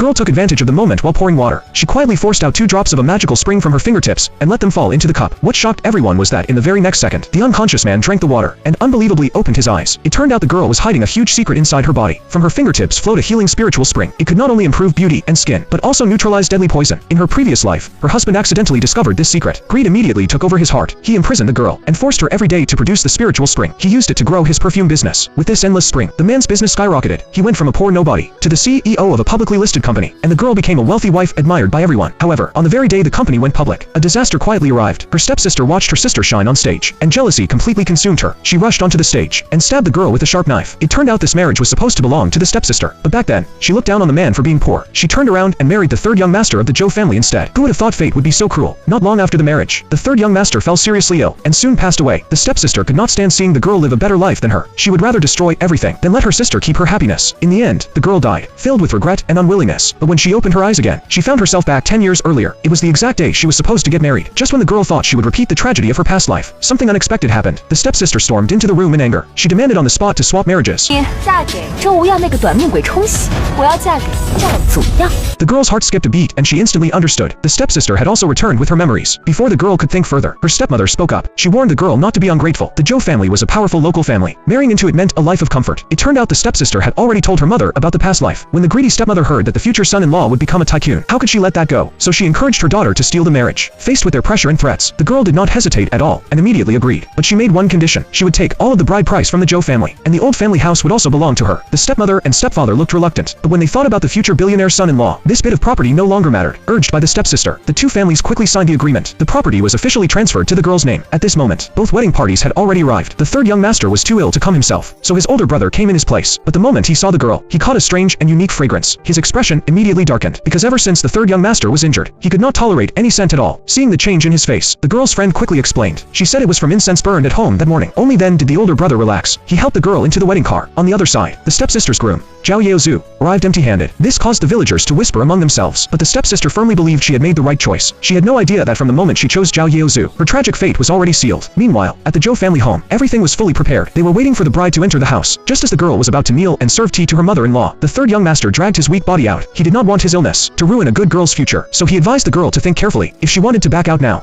girl took advantage of the moment while pouring water. She quietly forced out 2 drops of a magical spring from her fingertips and let them fall into the cup. What shocked everyone was that in the very next second, the unconscious man drank the water and unbelievably opened his eyes. It turned out the girl was hiding a huge secret inside her body. From her fingertips flowed a healing spiritual spring. It could not only improve beauty and skin, but also neutralize deadly poison. In her previous life, her husband accidentally discovered this secret. Greed immediately took over his heart. He imprisoned the girl and forced her every day to produce the spiritual spring. He used it to grow his perfume business. With this endless spring, the man's business skyrocketed. He went from a poor nobody to the CEO of a publicly listed company, and the girl became a wealthy wife admired by everyone. However, on the very day the company went public, a disaster quietly arrived. Her stepsister watched her sister shine on stage, and jealousy completely consumed her. She rushed onto the stage and stabbed the girl with a sharp knife. It turned out this marriage was supposed to belong to the stepsister, but back then, she looked down on the man for being poor. She turned around and married the third young master of the Zhou family instead. Who would have thought fate would be so cruel? Not long after the marriage, the third young master fell seriously ill and soon passed away. The stepsister could not stand seeing the girl live a better life than her. She would rather destroy everything than let her sister keep her happiness. In the end, the girl died, filled with regret and unwillingness. But when she opened her eyes again, she found herself back 10 years earlier. It was the exact day she was supposed to get married. Just when the girl thought she would repeat the tragedy of her past life, something unexpected happened. The stepsister stormed into the room in anger. She demanded on the spot to swap marriages. The girl's heart skipped a beat and she instantly understood. The stepsister had also returned with her memories. Before the girl could think further, her stepmother spoke up. She warned the girl not to be ungrateful. The Zhou family was a powerful local family. Marrying into it meant a life of comfort. It turned out the stepsister had already told her mother about the past life. When the greedy stepmother heard that the future son-in-law would become a tycoon, how could she let that go? So she encouraged her daughter to steal the marriage. Faced with their pressure and threats, the girl did not hesitate at all and immediately agreed. But she made one condition. She would take all of the bride price from the Zhou family, and the old family house would also belong to her. The stepmother and stepfather looked reluctant, but when they thought about the future billionaire son-in-law, this bit of property no longer mattered. Urged by the stepsister, the two families quickly signed the agreement. The property was officially transferred to the girl's name. At this moment, both wedding parties had already arrived. The third young master was too ill to come himself, so his older brother came in his place. But the moment he saw the girl, he caught a strange and unique fragrance. His expression immediately darkened, because ever since the third young master was injured, he could not tolerate any scent at all. Seeing the change in his face, the girl's friend quickly explained. She said it was from incense burned at home that morning. Only then did the older brother relax. He helped the girl into the wedding car. On the other side, the stepsister's groom, Zhao Yaozu, arrived empty-handed. This caused the villagers to whisper among themselves, but the stepsister firmly believed she had made the right choice. She had no idea that from the moment she chose Zhao Yaozu, her tragic fate was already sealed. Meanwhile, at the Zhou family home, everything was fully prepared. They were waiting for the bride to enter the house. Just as the girl was about to kneel and serve tea to her mother-in-law, the third young master dragged his weak body out. He did not want his illness to ruin a good girl's future, so he advised the girl to think carefully if she wanted to back out now.